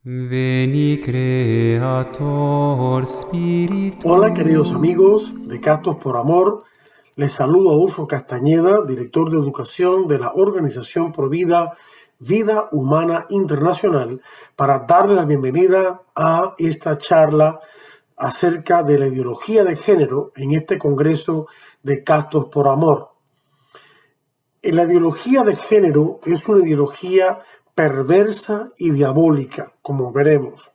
Veni Creator Spiritus. Hola queridos amigos de Castos por Amor, les saludo Adolfo Castañeda, director de educación de la Organización Provida Vida Humana Internacional, para darle la bienvenida a esta charla acerca de la ideología de género en este Congreso de Castos por Amor. La ideología de género es una ideología perversa y diabólica, como veremos.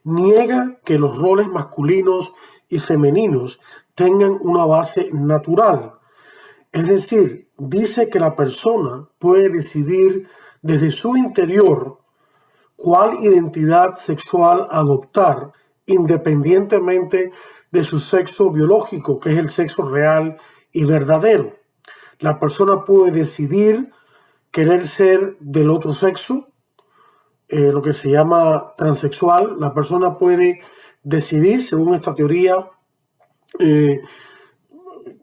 Niega que los roles masculinos y femeninos tengan una base natural. Es decir, dice que la persona puede decidir desde su interior cuál identidad sexual adoptar, independientemente de su sexo biológico, que es el sexo real y verdadero. La persona puede decidir querer ser del otro sexo, lo que se llama transexual. La persona puede decidir, según esta teoría,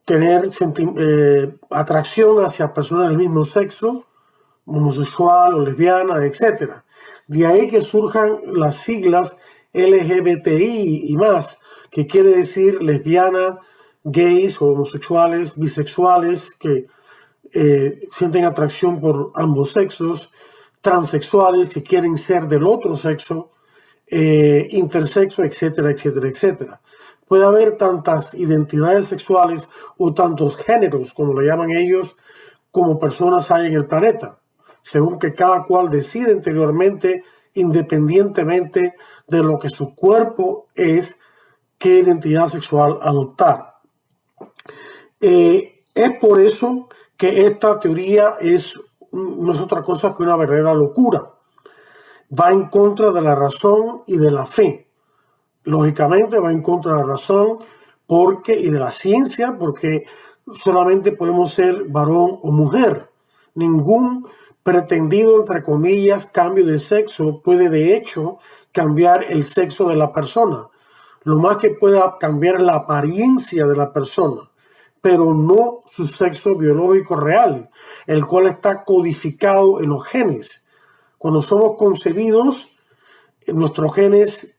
tener atracción hacia personas del mismo sexo, homosexual o lesbiana, etc. De ahí que surjan las siglas LGBTI y más, que quiere decir lesbiana, gays o homosexuales, bisexuales, que sienten atracción por ambos sexos, transexuales que quieren ser del otro sexo, intersexo, etcétera, etcétera, etcétera. Puede haber tantas identidades sexuales o tantos géneros, como lo llaman ellos, como personas hay en el planeta, según que cada cual decide interiormente, independientemente de lo que su cuerpo es, qué identidad sexual adoptar. Es por eso que esta teoría no es otra cosa que una verdadera locura. Va en contra de la razón y de la fe. Lógicamente va en contra de la razón y de la ciencia, porque solamente podemos ser varón o mujer. Ningún pretendido, entre comillas, cambio de sexo puede de hecho cambiar el sexo de la persona. Lo más que pueda cambiar la apariencia de la persona, pero no su sexo biológico real, el cual está codificado en los genes. Cuando somos concebidos, nuestros genes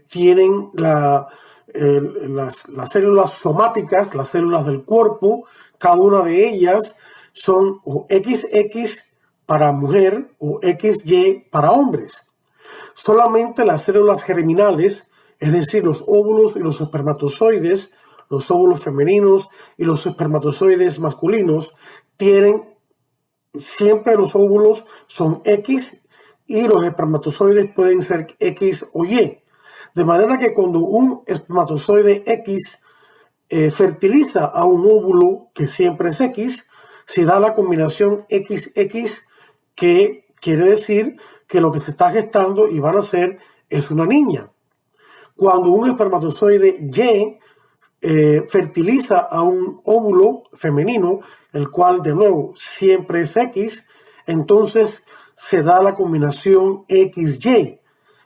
tienen las células somáticas, las células del cuerpo. Cada una de ellas son o XX para mujer o XY para hombres. Solamente las células germinales, es decir, los óvulos y los espermatozoides, los óvulos femeninos y los espermatozoides masculinos, siempre los óvulos son X y los espermatozoides pueden ser X o Y. De manera que cuando un espermatozoide X fertiliza a un óvulo que siempre es X, se da la combinación XX, que quiere decir que lo que se está gestando y van a ser es una niña. Cuando un espermatozoide Y fertiliza a un óvulo femenino, el cual de nuevo siempre es X, entonces se da la combinación XY.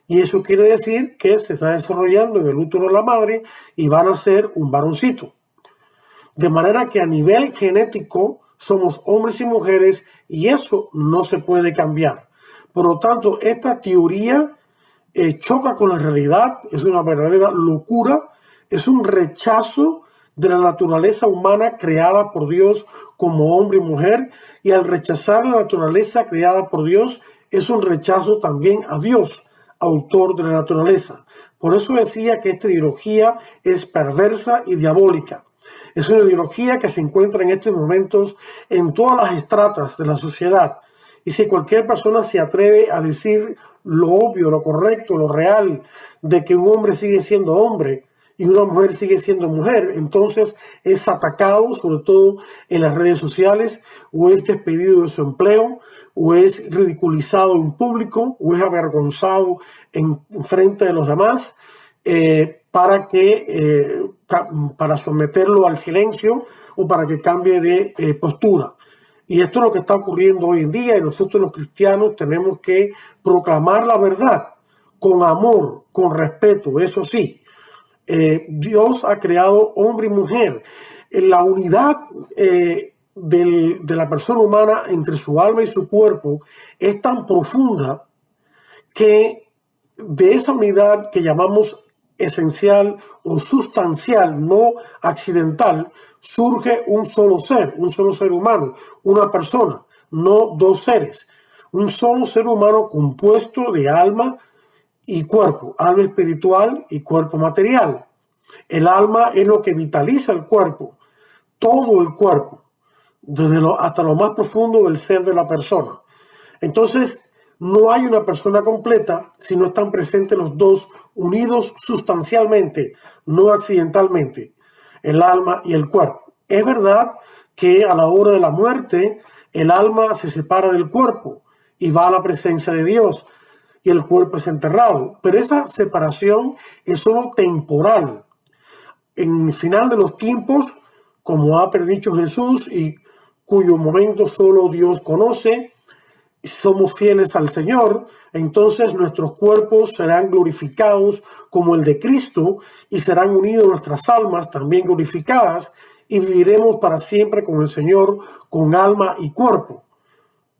Y eso quiere decir que se está desarrollando en el útero de la madre y van a ser un varoncito. De manera que a nivel genético somos hombres y mujeres y eso no se puede cambiar. Por lo tanto, esta teoría choca con la realidad, es una verdadera locura, es un rechazo de la naturaleza humana creada por Dios como hombre y mujer, y al rechazar la naturaleza creada por Dios es un rechazo también a Dios, autor de la naturaleza. Por eso decía que esta ideología es perversa y diabólica. Es una ideología que se encuentra en estos momentos en todas las estratas de la sociedad. Y si cualquier persona se atreve a decir lo obvio, lo correcto, lo real, de que un hombre sigue siendo hombre y una mujer sigue siendo mujer, entonces es atacado, sobre todo en las redes sociales, o es despedido de su empleo, o es ridiculizado en público, o es avergonzado en frente de los demás, para someterlo al silencio o para que cambie de postura. Y esto es lo que está ocurriendo hoy en día, y nosotros los cristianos tenemos que proclamar la verdad con amor, con respeto. Eso sí, Dios ha creado hombre y mujer. La unidad de la persona humana entre su alma y su cuerpo es tan profunda que de esa unidad que llamamos esencial o sustancial, no accidental, surge un solo ser humano, una persona, no dos seres. Un solo ser humano compuesto de alma y cuerpo, alma espiritual y cuerpo material. El alma es lo que vitaliza el cuerpo, todo el cuerpo, hasta lo más profundo del ser de la persona. Entonces, no hay una persona completa si no están presentes los dos unidos sustancialmente, no accidentalmente, el alma y el cuerpo. Es verdad que a la hora de la muerte, el alma se separa del cuerpo y va a la presencia de Dios y el cuerpo es enterrado, pero esa separación es solo temporal. En el final de los tiempos, como ha predicho Jesús y cuyo momento solo Dios conoce, somos fieles al Señor, entonces nuestros cuerpos serán glorificados como el de Cristo y serán unidos nuestras almas también glorificadas y viviremos para siempre con el Señor con alma y cuerpo.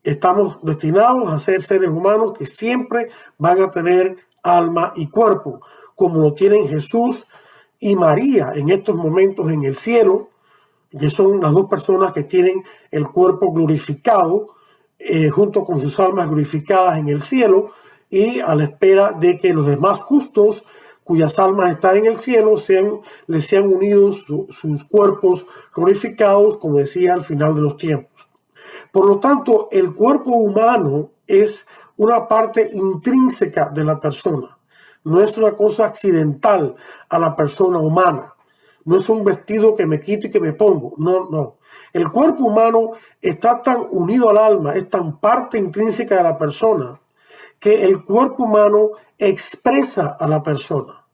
Estamos destinados a ser seres humanos que siempre van a tener alma y cuerpo, como lo tienen Jesús y María en estos momentos en el cielo, que son las dos personas que tienen el cuerpo glorificado, junto con sus almas glorificadas en el cielo, y a la espera de que los demás justos cuyas almas están en el cielo les sean unidos sus cuerpos glorificados, como decía, al final de los tiempos. Por lo tanto, el cuerpo humano es una parte intrínseca de la persona. No es una cosa accidental a la persona humana. No es un vestido que me quito y que me pongo. No, no. El cuerpo humano está tan unido al alma, es tan parte intrínseca de la persona, que el cuerpo humano expresa a la persona.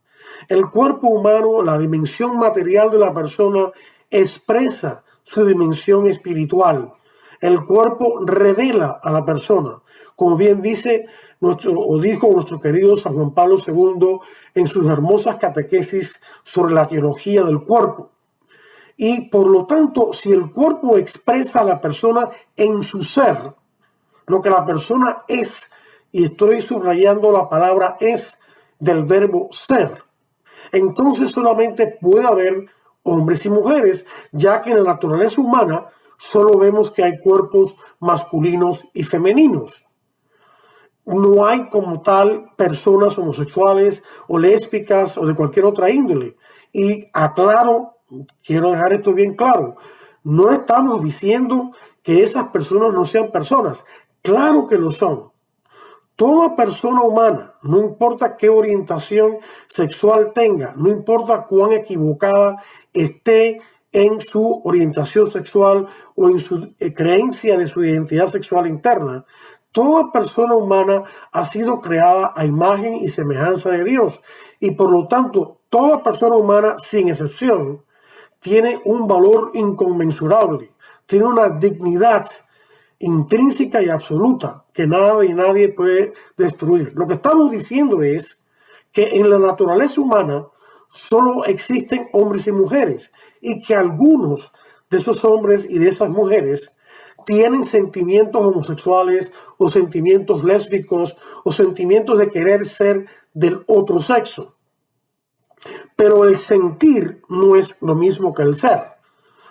El cuerpo humano, la dimensión material de la persona, expresa su dimensión espiritual. El cuerpo revela a la persona, como bien dijo nuestro querido San Juan Pablo II en sus hermosas catequesis sobre la teología del cuerpo. Y por lo tanto, si el cuerpo expresa a la persona en su ser, lo que la persona es, y estoy subrayando la palabra es del verbo ser, entonces solamente puede haber hombres y mujeres, ya que en la naturaleza humana solo vemos que hay cuerpos masculinos y femeninos. No hay como tal personas homosexuales o lésbicas o de cualquier otra índole. Y quiero dejar esto bien claro, no estamos diciendo que esas personas no sean personas. Claro que lo son. Toda persona humana, no importa qué orientación sexual tenga, no importa cuán equivocada esté en su orientación sexual o en su creencia de su identidad sexual interna, toda persona humana ha sido creada a imagen y semejanza de Dios y por lo tanto toda persona humana, sin excepción, tiene un valor inconmensurable, tiene una dignidad intrínseca y absoluta que nada y nadie puede destruir. Lo que estamos diciendo es que en la naturaleza humana solo existen hombres y mujeres y que algunos de esos hombres y de esas mujeres tienen sentimientos homosexuales o sentimientos lésbicos o sentimientos de querer ser del otro sexo. Pero el sentir no es lo mismo que el ser.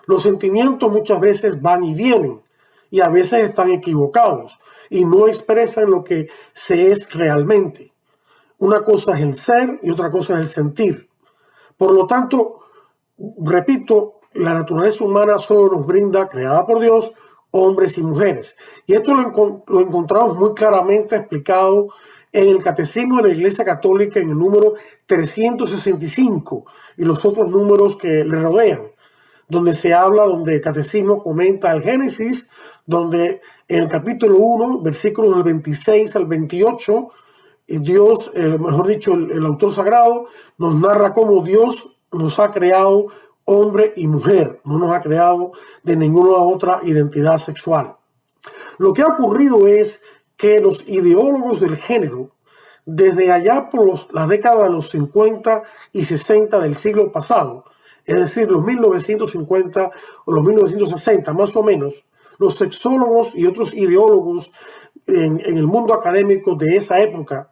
Los sentimientos muchas veces van y vienen y a veces están equivocados y no expresan lo que se es realmente. Una cosa es el ser y otra cosa es el sentir. Por lo tanto, repito, la naturaleza humana solo nos brinda, creada por Dios, hombres y mujeres. Y esto lo encontramos muy claramente explicado en el Catecismo de la Iglesia Católica en el número 365 y los otros números que le rodean, donde el Catecismo comenta el Génesis, donde en el capítulo 1, versículos del 26 al 28, Dios, mejor dicho, el autor sagrado nos narra cómo Dios nos ha creado hombre y mujer, no nos ha creado de ninguna otra identidad sexual. Lo que ha ocurrido es que los ideólogos del género, desde allá por las décadas de los 50 y 60 del siglo pasado, es decir, los 1950 o los 1960 más o menos, los sexólogos y otros ideólogos en el mundo académico de esa época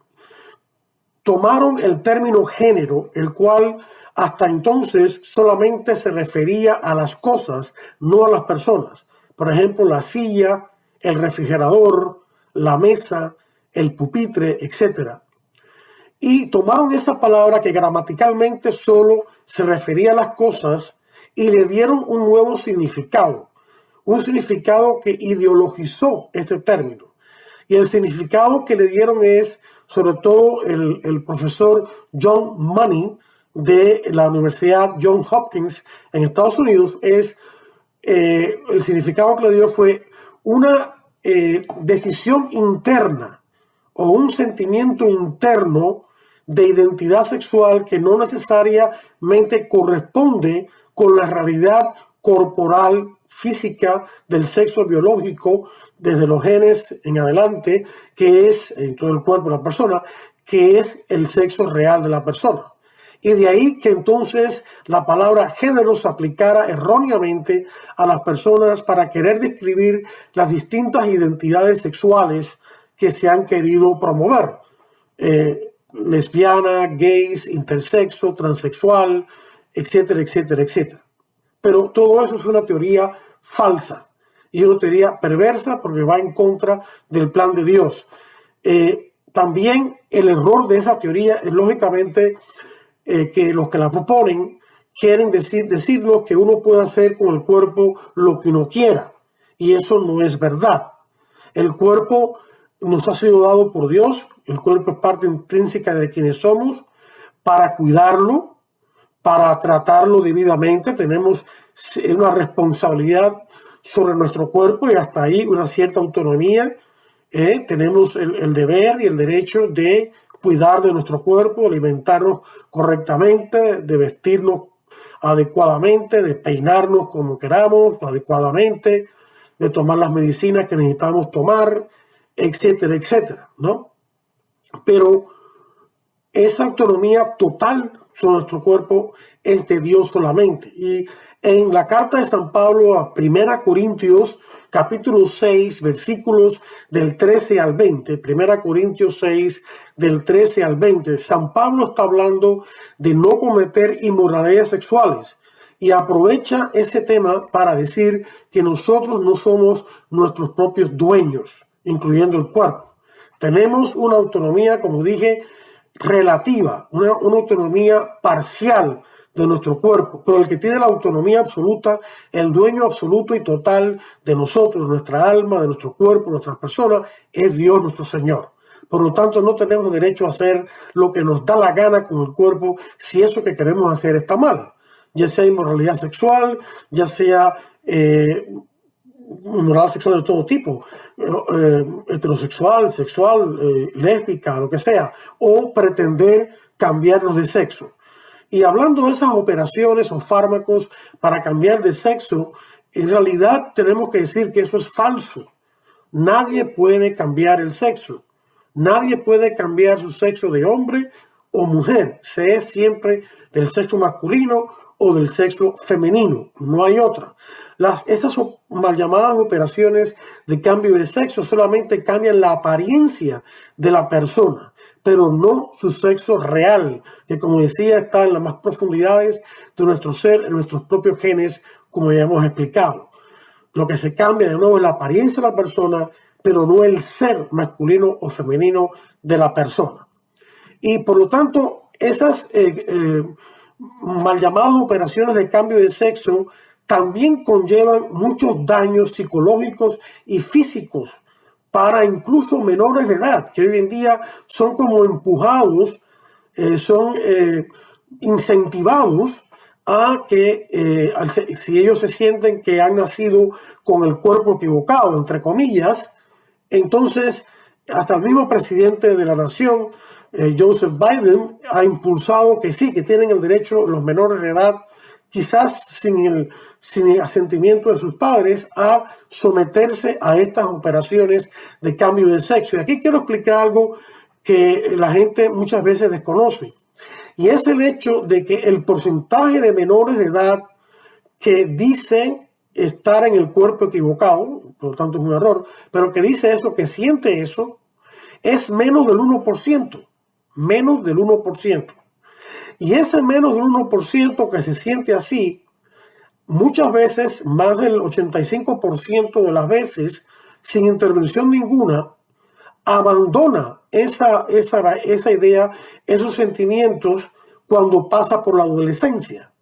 tomaron el término género, el cual hasta entonces solamente se refería a las cosas, no a las personas. Por ejemplo, la silla, el refrigerador, la mesa, el pupitre, etc. Y tomaron esa palabra que gramaticalmente solo se refería a las cosas y le dieron un nuevo significado. Un significado que ideologizó este término. Y el significado que le dieron es, sobre todo el profesor John Money de la Universidad Johns Hopkins en Estados Unidos, el significado que le dio fue una decisión interna o un sentimiento interno de identidad sexual que no necesariamente corresponde con la realidad corporal, física del sexo biológico, desde los genes en adelante, que es en todo el cuerpo de la persona, que es el sexo real de la persona. Y de ahí que entonces la palabra género se aplicara erróneamente a las personas para querer describir las distintas identidades sexuales que se han querido promover. Lesbiana, gays, intersexo, transexual, etcétera, etcétera, etcétera. Pero todo eso es una teoría falsa y una teoría perversa porque va en contra del plan de Dios. También el error de esa teoría es lógicamente que los que la proponen quieren decirnos que uno puede hacer con el cuerpo lo que uno quiera, y eso no es verdad. El cuerpo nos ha sido dado por Dios, el cuerpo es parte intrínseca de quienes somos, para cuidarlo, para tratarlo debidamente. Tenemos una responsabilidad sobre nuestro cuerpo y hasta ahí una cierta autonomía. Tenemos el deber y el derecho de cuidar de nuestro cuerpo, alimentarnos correctamente, de vestirnos adecuadamente, de peinarnos como queramos adecuadamente, de tomar las medicinas que necesitamos tomar, etcétera, etcétera, ¿no? Pero esa autonomía total sobre nuestro cuerpo es de Dios solamente. Y en la carta de San Pablo a 1 Corintios, capítulo 6, versículos del 13 al 20, 1 Corintios 6, del 13 al 20, San Pablo está hablando de no cometer inmoralidades sexuales y aprovecha ese tema para decir que nosotros no somos nuestros propios dueños, incluyendo el cuerpo. Tenemos una autonomía, como dije, relativa, una autonomía parcial de nuestro cuerpo, pero el que tiene la autonomía absoluta, el dueño absoluto y total de nosotros, de nuestra alma, de nuestro cuerpo, de nuestras personas, es Dios nuestro Señor. Por lo tanto, no tenemos derecho a hacer lo que nos da la gana con el cuerpo si eso que queremos hacer está mal, ya sea inmoralidad sexual, ya sea inmoralidad sexual de todo tipo, heterosexual, sexual, lésbica, lo que sea, o pretender cambiarnos de sexo. Y hablando de esas operaciones o fármacos para cambiar de sexo, en realidad tenemos que decir que eso es falso. Nadie puede cambiar el sexo. Nadie puede cambiar su sexo de hombre o mujer. Se es siempre del sexo masculino o del sexo femenino. No hay otra. Estas mal llamadas operaciones de cambio de sexo solamente cambian la apariencia de la persona, pero no su sexo real, que como decía está en las más profundidades de nuestro ser, en nuestros propios genes, como ya hemos explicado. Lo que se cambia de nuevo es la apariencia de la persona, pero no el ser masculino o femenino de la persona. Y por lo tanto, esas mal llamadas operaciones de cambio de sexo también conllevan muchos daños psicológicos y físicos para incluso menores de edad, que hoy en día son como empujados, son incentivados a que si ellos se sienten que han nacido con el cuerpo equivocado, entre comillas, entonces hasta el mismo presidente de la nación, Joseph Biden, ha impulsado que sí, que tienen el derecho los menores de edad, quizás sin el asentimiento de sus padres, a someterse a estas operaciones de cambio de sexo. Y aquí quiero explicar algo que la gente muchas veces desconoce. Y es el hecho de que el porcentaje de menores de edad que dice estar en el cuerpo equivocado, por lo tanto es un error, pero que dice eso, que siente eso, es menos del 1%. menos del 1%. Y ese menos del 1% que se siente así, muchas veces, más del 85% de las veces, sin intervención ninguna, abandona esa idea, esos sentimientos cuando pasa por la adolescencia.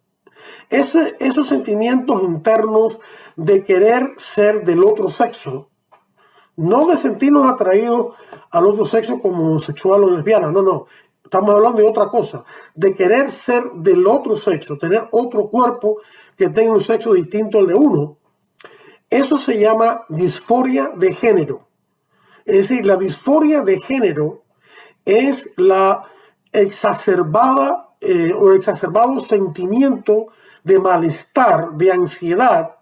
Esos sentimientos internos de querer ser del otro sexo, no de sentirnos atraídos al otro sexo como homosexual o lesbiana, no. Estamos hablando de otra cosa, de querer ser del otro sexo, tener otro cuerpo que tenga un sexo distinto al de uno. Eso se llama disforia de género. Es decir, la disforia de género es la exacerbada o exacerbado sentimiento de malestar, de ansiedad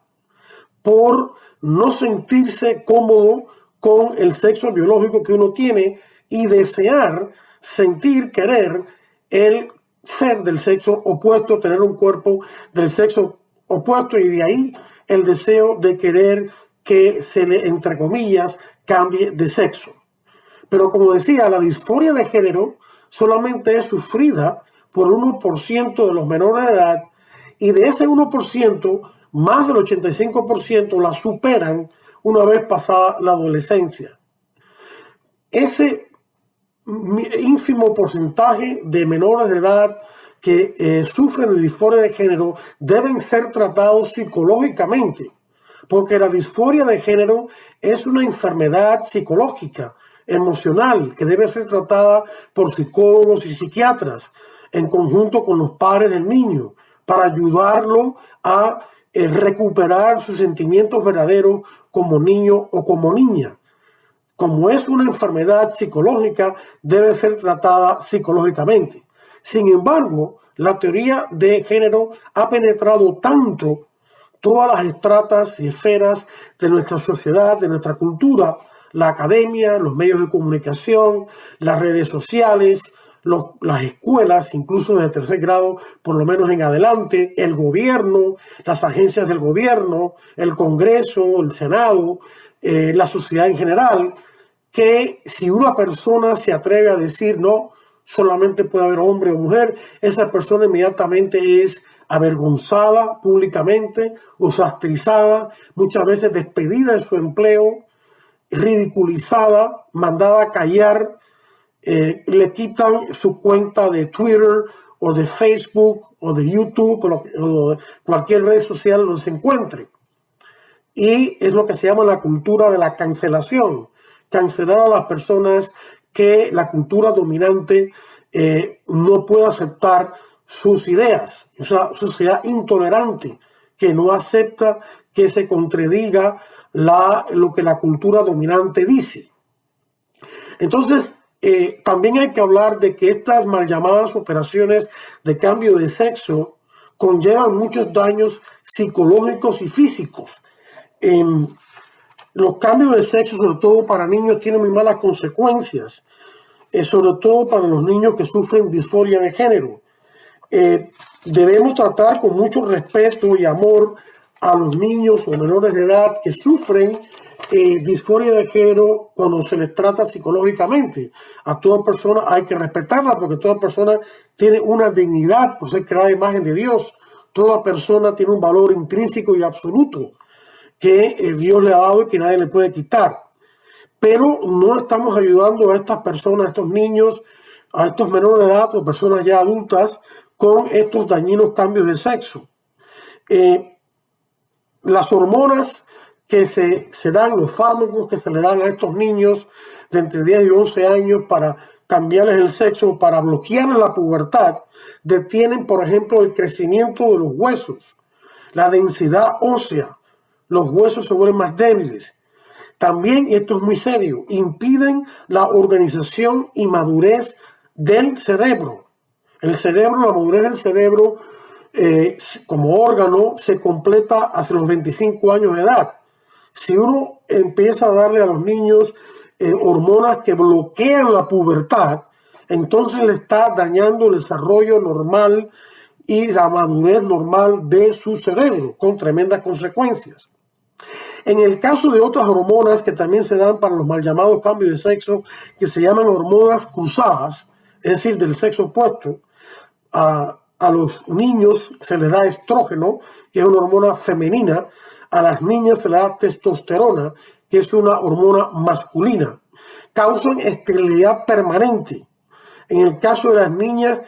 por no sentirse cómodo con el sexo biológico que uno tiene y desear, sentir, querer el ser del sexo opuesto, tener un cuerpo del sexo opuesto, y de ahí el deseo de querer que se le, entre comillas, cambie de sexo. Pero como decía, la disforia de género solamente es sufrida por 1% de los menores de edad, y de ese 1%, más del 85% la superan una vez pasada la adolescencia. Ese ínfimo porcentaje de menores de edad que sufren de disforia de género deben ser tratados psicológicamente, porque la disforia de género es una enfermedad psicológica, emocional, que debe ser tratada por psicólogos y psiquiatras en conjunto con los padres del niño para ayudarlo a recuperar sus sentimientos verdaderos como niño o como niña. Como es una enfermedad psicológica, debe ser tratada psicológicamente. Sin embargo, la teoría de género ha penetrado tanto todas las estratas y esferas de nuestra sociedad, de nuestra cultura, la academia, los medios de comunicación, las redes sociales, las escuelas, incluso de tercer grado, por lo menos en adelante, el gobierno, las agencias del gobierno, el Congreso, el Senado, la sociedad en general, que si una persona se atreve a decir no, solamente puede haber hombre o mujer, esa persona inmediatamente es avergonzada públicamente, osastrizada, muchas veces despedida de su empleo, ridiculizada, mandada a callar, le quitan su cuenta de Twitter o de Facebook o de YouTube o de cualquier red social donde se encuentre. Y es lo que se llama la cultura de la cancelación. Cancelar a las personas que la cultura dominante no puede aceptar sus ideas. Es una sociedad intolerante que no acepta que se contradiga lo que la cultura dominante dice. Entonces, también hay que hablar de que estas mal llamadas operaciones de cambio de sexo conllevan muchos daños psicológicos y físicos. Los cambios de sexo, sobre todo para niños, tienen muy malas consecuencias, sobre todo para los niños que sufren disforia de género. Debemos tratar con mucho respeto y amor a los niños o menores de edad que sufren disforia de género cuando se les trata psicológicamente. A toda persona hay que respetarla porque toda persona tiene una dignidad por ser creada a imagen de Dios. Toda persona tiene un valor intrínseco y absoluto que Dios le ha dado y que nadie le puede quitar. Pero no estamos ayudando a estas personas, a estos niños, a estos menores de edad o personas ya adultas con estos dañinos cambios de sexo. Las hormonas que se dan, los fármacos que se le dan a estos niños de entre 10 y 11 años para cambiarles el sexo, para bloquearles la pubertad, detienen, por ejemplo, el crecimiento de los huesos, la densidad ósea. Los huesos se vuelven más débiles. También, y esto es muy serio, impiden la organización y madurez del cerebro. El cerebro, la madurez del cerebro como órgano se completa hacia los 25 años de edad. Si uno empieza a darle a los niños hormonas que bloquean la pubertad, entonces le está dañando el desarrollo normal y la madurez normal de su cerebro, con tremendas consecuencias. En el caso de otras hormonas que también se dan para los mal llamados cambios de sexo, que se llaman hormonas cruzadas, es decir, del sexo opuesto, a los niños se les da estrógeno, que es una hormona femenina, a las niñas se les da testosterona, que es una hormona masculina. Causan esterilidad permanente. En el caso de las niñas,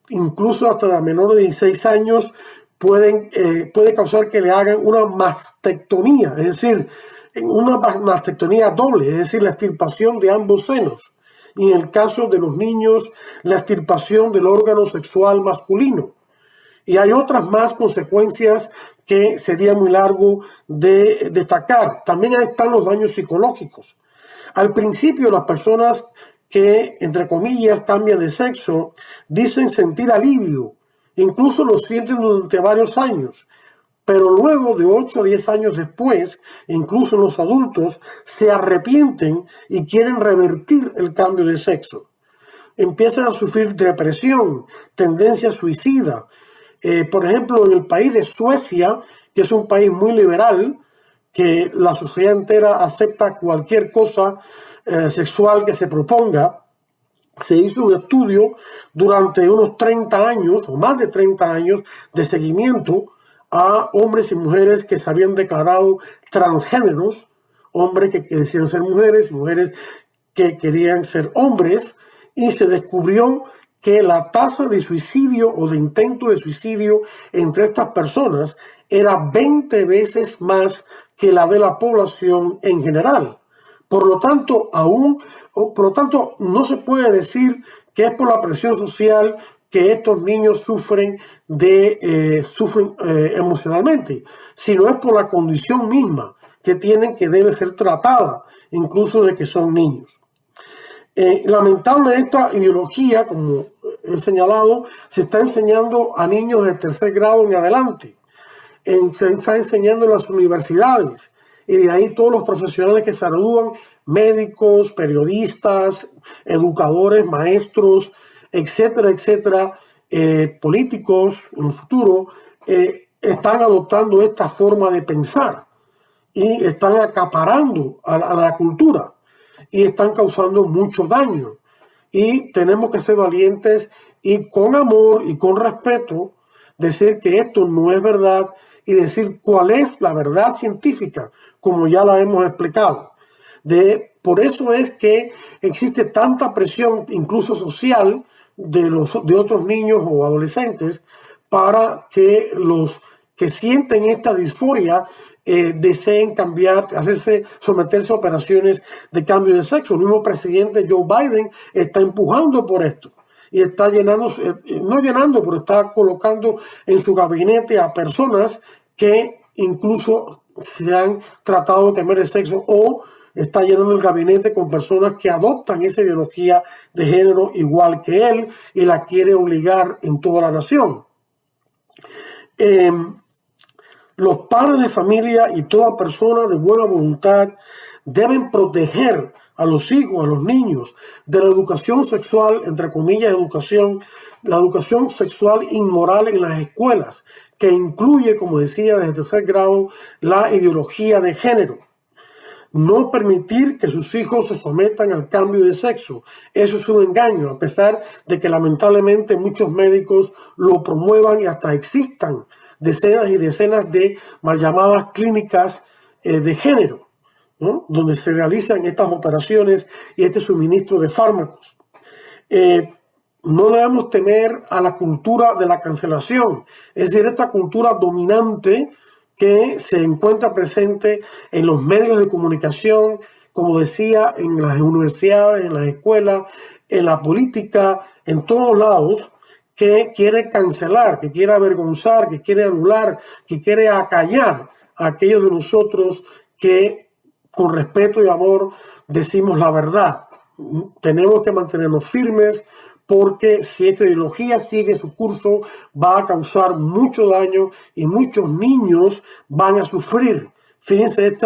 incluso hasta la menor de 16 años, puede causar que le hagan una mastectomía, es decir, una mastectomía doble, es decir, la extirpación de ambos senos. Y en el caso de los niños, la extirpación del órgano sexual masculino. Y hay otras más consecuencias que sería muy largo de destacar. También ahí están los daños psicológicos. Al principio, las personas que, entre comillas, cambian de sexo, dicen sentir alivio. Incluso lo sienten durante varios años. Pero luego de 8 o 10 años después, incluso los adultos se arrepienten y quieren revertir el cambio de sexo. Empiezan a sufrir depresión, tendencia suicida. Por ejemplo, en el país de Suecia, que es un país muy liberal, que la sociedad entera acepta cualquier cosa sexual que se proponga, se hizo un estudio durante unos 30 años o más de 30 años de seguimiento a hombres y mujeres que se habían declarado transgéneros, hombres que decían ser mujeres y mujeres que querían ser hombres, y se descubrió que la tasa de suicidio o de intento de suicidio entre estas personas era 20 veces más que la de la población en general. Por lo tanto, no se puede decir que es por la presión social que estos niños sufren emocionalmente, sino es por la condición misma que tienen, que debe ser tratada, incluso de que son niños. Lamentable, esta ideología, como he señalado, se está enseñando a niños de tercer grado en adelante. Se está enseñando en las universidades, y de ahí todos los profesionales que se gradúan, médicos, periodistas, educadores, maestros, etcétera, etcétera, políticos en el futuro, están adoptando esta forma de pensar y están acaparando a la cultura y están causando mucho daño. Y tenemos que ser valientes y con amor y con respeto decir que esto no es verdad y decir cuál es la verdad científica, como ya la hemos explicado. Por eso es que existe tanta presión, incluso social, de otros niños o adolescentes, para que los que sienten esta disforia deseen cambiar, someterse a operaciones de cambio de sexo. El mismo presidente Joe Biden está empujando por esto y está pero está colocando en su gabinete a personas que incluso se han tratado de cambiar de sexo, o está llenando el gabinete con personas que adoptan esa ideología de género igual que él y la quiere obligar en toda la nación. Los padres de familia y toda persona de buena voluntad deben proteger a los hijos, a los niños, de la educación sexual, entre comillas, la educación sexual inmoral en las escuelas, que incluye, como decía, desde tercer grado, la ideología de género. No permitir que sus hijos se sometan al cambio de sexo. Eso es un engaño, a pesar de que lamentablemente muchos médicos lo promuevan y hasta existan decenas y decenas de mal llamadas clínicas de género, ¿no?, donde se realizan estas operaciones y este suministro de fármacos. No debemos temer a la cultura de la cancelación, es decir, esta cultura dominante que se encuentra presente en los medios de comunicación, como decía, en las universidades, en las escuelas, en la política, en todos lados, que quiere cancelar, que quiere avergonzar, que quiere anular, que quiere acallar a aquellos de nosotros que con respeto y amor decimos la verdad. Tenemos que mantenernos firmes, porque si esta ideología sigue su curso va a causar mucho daño y muchos niños van a sufrir. Fíjense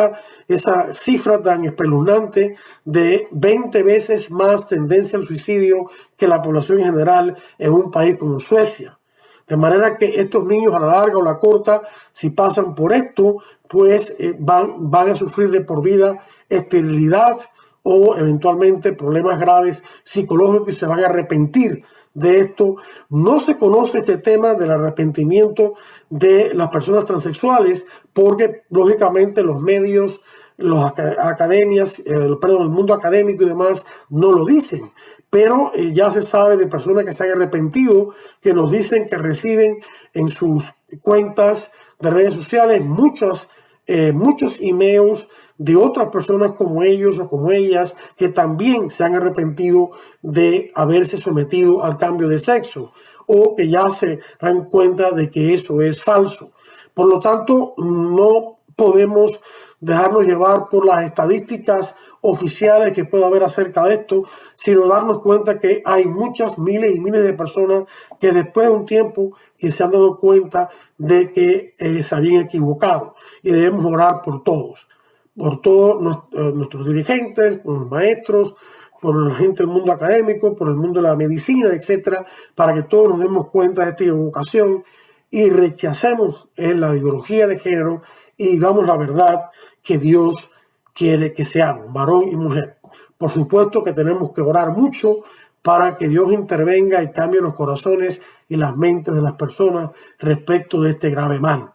esa cifra tan espeluznante de 20 veces más tendencia al suicidio que la población en general en un país como Suecia. De manera que estos niños, a la larga o la corta, si pasan por esto, pues van a sufrir de por vida esterilidad o eventualmente problemas graves psicológicos y se van a arrepentir de esto. No se conoce este tema del arrepentimiento de las personas transexuales porque lógicamente los medios, las academias, el mundo académico y demás no lo dicen. Pero ya se sabe de personas que se han arrepentido, que nos dicen que reciben en sus cuentas de redes sociales muchos emails de otras personas como ellos o como ellas que también se han arrepentido de haberse sometido al cambio de sexo o que ya se dan cuenta de que eso es falso. Por lo tanto, no podemos dejarnos llevar por las estadísticas oficiales que pueda haber acerca de esto, sino darnos cuenta que hay muchas, miles y miles de personas que después de un tiempo que se han dado cuenta de que se habían equivocado, y debemos orar por todos nuestros dirigentes, por los maestros, por la gente del mundo académico, por el mundo de la medicina, etcétera, para que todos nos demos cuenta de esta equivocación y rechacemos la ideología de género y digamos la verdad que Dios quiere que seamos, varón y mujer. Por supuesto que tenemos que orar mucho para que Dios intervenga y cambie los corazones y las mentes de las personas respecto de este grave mal.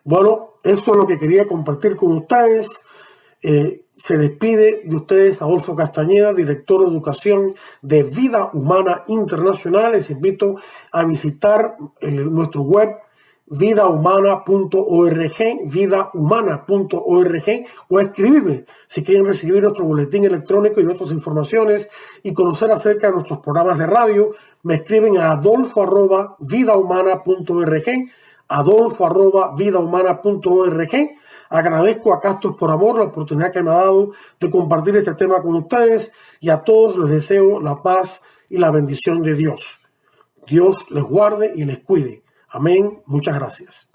Bueno, eso es lo que quería compartir con ustedes. Se despide de ustedes Adolfo Castañeda, director de Educación de Vida Humana Internacional. Les invito a visitar nuestro web vidahumana.org, vidahumana.org, o a escribirme si quieren recibir nuestro boletín electrónico y otras informaciones y conocer acerca de nuestros programas de radio. Me escriben a adolfo@vidahumana.org, adolfo@vidahumana.org. Agradezco a Castos por Amor la oportunidad que me ha dado de compartir este tema con ustedes, y a todos les deseo la paz y la bendición de Dios. Dios les guarde y les cuide. Amén. Muchas gracias.